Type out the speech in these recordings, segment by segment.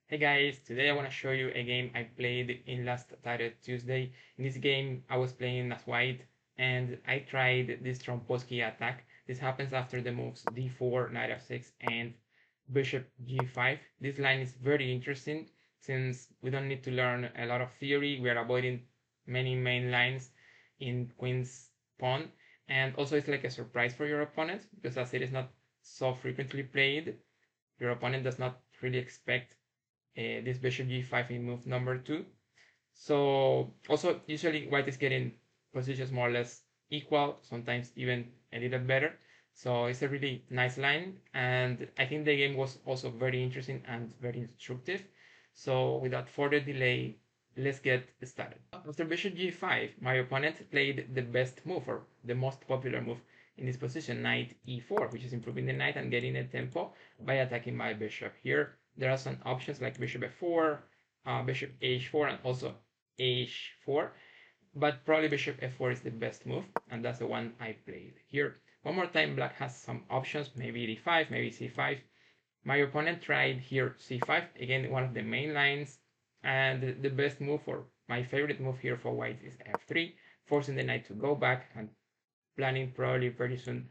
Hey guys, today I want to show you a game I played in last Tuesday. In this game, I was playing as white and I tried this Trompowsky attack. This happens after the moves d4, knight f6, and bishop g5. This line is very interesting since we don't need to learn a lot of theory. We are avoiding many main lines in queen's pawn. And also it's like a surprise for your opponent because as it is not so frequently played, your opponent does not really expect this bishop g5 in move number 2. So also usually white is getting positions more or less equal, sometimes even a little better. So it's a really nice line, and I think the game was also very interesting and very instructive. So without further delay, let's get started. After bishop g5, my opponent played the best move, or the most popular move in this position, knight e4, which is improving the knight and getting a tempo by attacking my bishop. Here there are some options like bishop f4, bishop h4, and also h4, but probably bishop f4 is the best move, and that's the one I played. Here, one more time, black has some options, maybe d5, maybe c5. My opponent tried here c5, again, one of the main lines, and the best move, or my favorite move here for white, is f3, forcing the knight to go back and planning probably very soon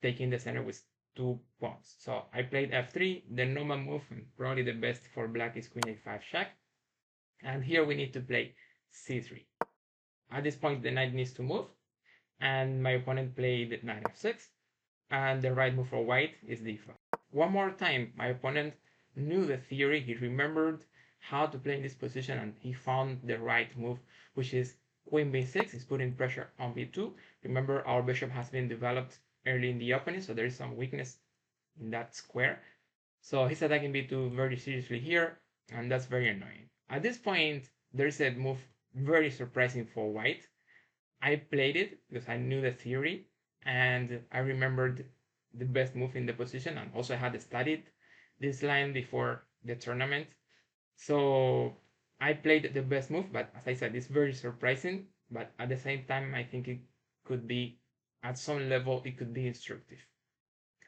taking the center with 2 pawns. So I played f3, the normal move, and probably the best for black is queen a5 check. And here we need to play c3. At this point, the knight needs to move, and my opponent played knight f6, and the right move for white is d5. One more time, my opponent knew the theory, he remembered how to play in this position, and he found the right move, which is queen b6. He's putting pressure on b2. Remember, our bishop has been developed early in the opening, so there is some weakness in that square. So he's attacking b2 very seriously here, and that's very annoying. At this point, there's a move very surprising for white. I played it because I knew the theory, and I remembered the best move in the position, and also I had studied this line before the tournament. So I played the best move, but as I said, it's very surprising, but at the same time, I think it could be, at some level, it could be instructive.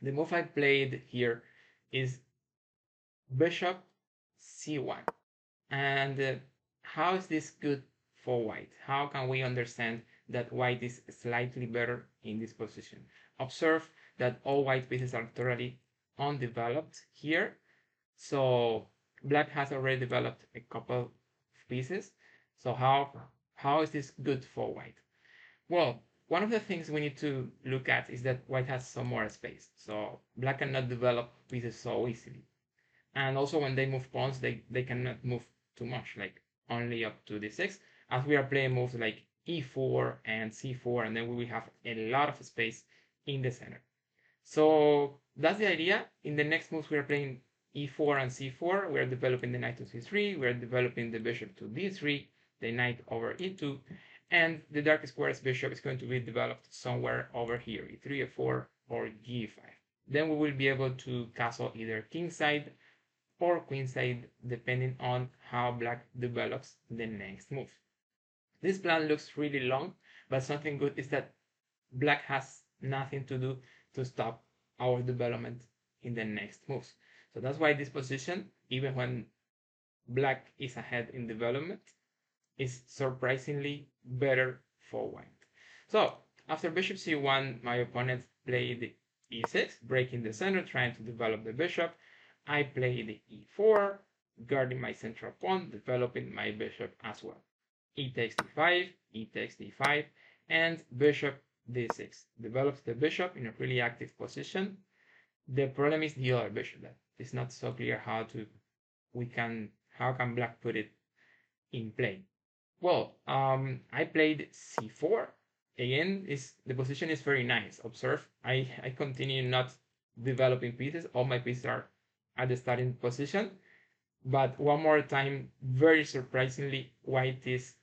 The move I played here is bishop c1. And how is this good for white? How can we understand that white is slightly better in this position? Observe that all white pieces are totally undeveloped here. So black has already developed a couple of pieces. So how is this good for white? Well, one of the things we need to look at is that white has some more space. So black cannot develop pieces so easily. And also when they move pawns, they cannot move too much, like only up to d6, as we are playing moves like e4 and c4, and then we will have a lot of space in the center. So that's the idea. In the next moves, we are playing e4 and c4. We are developing the knight to c3. We are developing the bishop to d3, the knight over e2, and the dark square's bishop is going to be developed somewhere over here, e3, e4, or g5. Then we will be able to castle either kingside or queenside, depending on how black develops the next move. This plan looks really long, but something good is that black has nothing to do to stop our development in the next moves. So that's why this position, even when black is ahead in development, is surprisingly better for white. So after bishop c1, my opponent played e6, breaking the center, trying to develop the bishop. I played e4, guarding my central pawn, developing my bishop as well. E takes d5, e takes d5, and bishop d6 develops the bishop in a really active position. The problem is the other bishop. That it's not so clear how can black put it in play. Well, I played c4. Again, the position is very nice. Observe, I continue not developing pieces. All my pieces are at the starting position, but one more time, very surprisingly, white is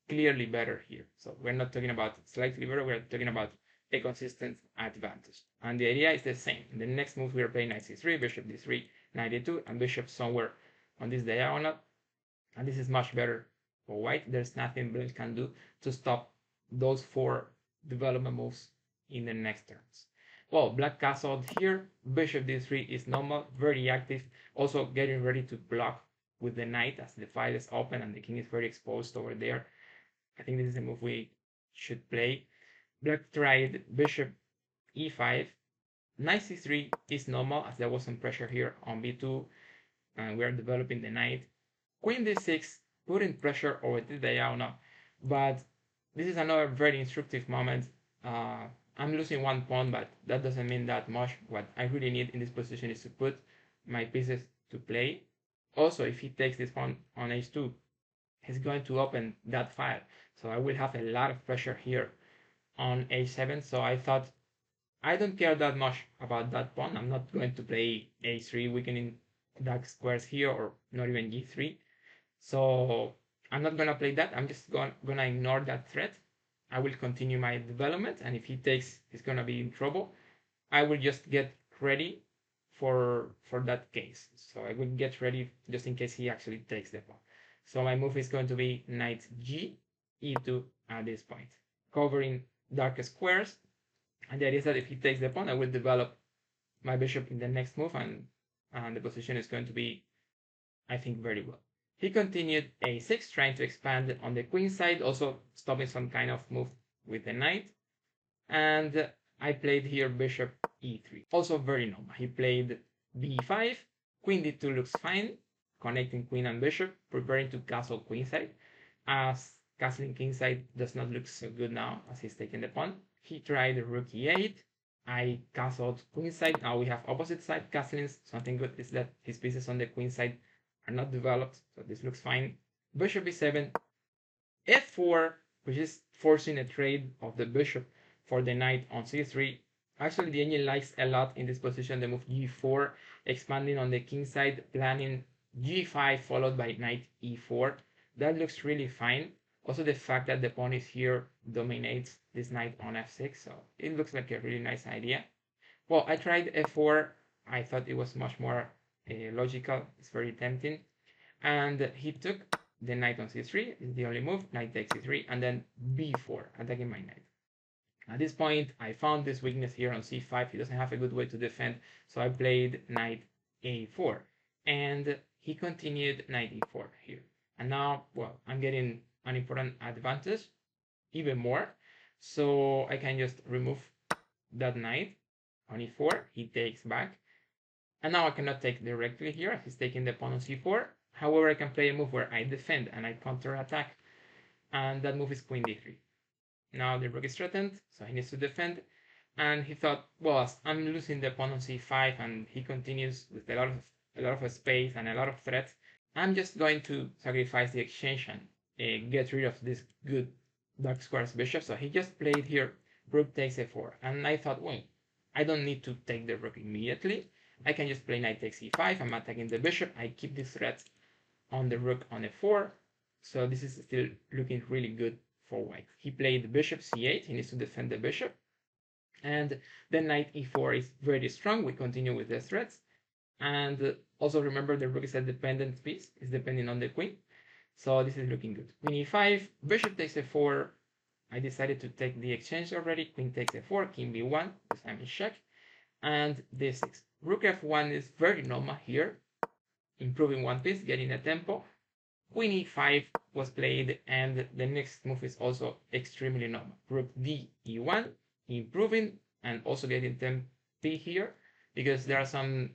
clearly better here. So we're not talking about slightly better, we're talking about a consistent advantage. And the idea is the same. In the next move, we are playing knight c3, bishop d3, knight d2, and bishop somewhere on this diagonal. And this is much better for white. There's nothing black can do to stop those 4 development moves in the next turns. Well, black castled here. Bishop d3 is normal, very active, also getting ready to block with the knight as the file is open and the king is very exposed over there. I think this is a move we should play. Black tried bishop e5. Knight c3 is normal as there was some pressure here on b2 and we are developing the knight. Queen d6, putting pressure over the diagonal, but this is another very instructive moment. I'm losing one pawn, but that doesn't mean that much. What I really need in this position is to put my pieces to play. Also, if he takes this pawn on h2, he's going to open that file, so I will have a lot of pressure here on h7. So I thought, I don't care that much about that pawn. I'm not going to play a3, weakening dark squares here, or not even g3. So I'm not gonna play that. I'm just gonna ignore that threat. I will continue my development, and if he takes, he's gonna be in trouble. I will just get ready for that case. So I will get ready just in case he actually takes the pawn. So my move is going to be knight g, e2 at this point, covering dark squares. And the idea is that if he takes the pawn, I will develop my bishop in the next move, and the position is going to be, I think, very well. He continued a6, trying to expand on the queen side, also stopping some kind of move with the knight. And I played here bishop e3, also very normal. He played b5, queen d2 looks fine, connecting queen and bishop, preparing to castle queenside, as castling kingside does not look so good now as he's taking the pawn. He tried rook e8, I castled queenside. Now we have opposite side castlings. Something good is that his pieces on the queen side are not developed, so this looks fine. Bishop e7, f4, which is forcing a trade of the bishop for the knight on c3. Actually, the engine likes a lot in this position the move g4, expanding on the king side, planning g5 followed by knight e4. That looks really fine. Also, the fact that the pawn is here dominates this knight on f6, so it looks like a really nice idea. Well, I tried f4. I thought it was much more logical. It's very tempting. And he took the knight on c3, is the only move, knight takes c3, and then b4, attacking my knight. At this point, I found this weakness here on c5. He doesn't have a good way to defend, so I played knight a4. And he continued knight e4 here. And now, well, I'm getting an important advantage, even more. So I can just remove that knight on e4. He takes back. And now I cannot take directly here. He's taking the pawn on c4. However, I can play a move where I defend and I counter-attack. And that move is queen d3. Now the rook is threatened, so he needs to defend. And he thought, well, as I'm losing the pawn on c5 and he continues with a lot of space and a lot of threats, I'm just going to sacrifice the exchange and get rid of this good dark squares bishop. So he just played here rook takes a4. And I thought, well, I don't need to take the rook immediately. I can just play knight takes e5. I'm attacking the bishop. I keep this threat on the rook on f4. So this is still looking really good for white. He played bishop c8. He needs to defend the bishop. And then knight e4 is very strong. We continue with the threats. And also remember, the rook is a dependent piece. It's depending on the queen. So this is looking good. Queen e5, bishop takes a4. I decided to take the exchange already. Queen takes a4, king b1, because I'm in check. And d6. Rook f1 is very normal here. Improving one piece, getting a tempo. Queen e5 was played, and the next move is also extremely normal. Rook d e1, improving, and also getting tempo here, because there are some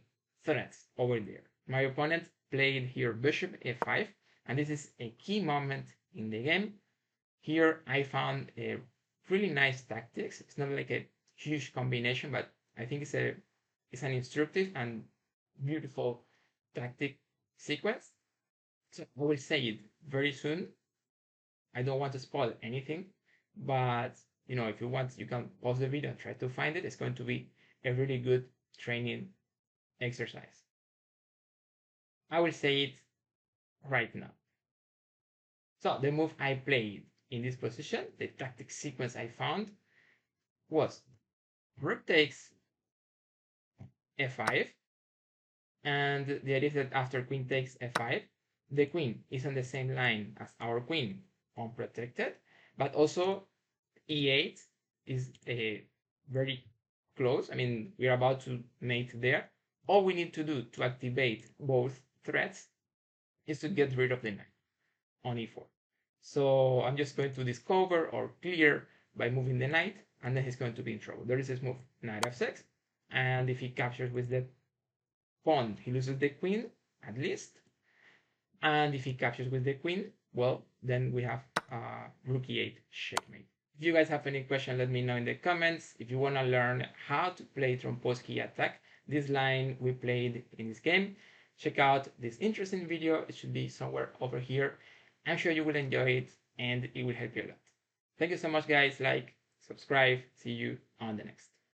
threats over there. My opponent played here bishop f5, and this is a key moment in the game. Here I found a really nice tactics. It's not like a huge combination, but I think it's an instructive and beautiful tactic sequence. So I will say it very soon. I don't want to spoil anything, but if you want, you can pause the video and try to find it. It's going to be a really good training exercise. I will say it right now. So the move I played in this position, the tactic sequence I found, was rook takes f5, and the idea is that after queen takes f5, the queen is on the same line as our queen, unprotected, but also e8 is very close. I mean, we're about to mate there. All we need to do to activate both threats is to get rid of the knight on e4. So I'm just going to discover or clear by moving the knight, and then he's going to be in trouble. There is this move, knight f6, and if he captures with the pawn, he loses the queen, at least. And if he captures with the queen, well, then we have rook e8 checkmate. If you guys have any question, let me know in the comments. If you want to learn how to play Trompowsky Attack, this line we played in this game, check out this interesting video. It should be somewhere over here. I'm sure you will enjoy it and it will help you a lot. Thank you so much, guys. Like, subscribe. See you on the next.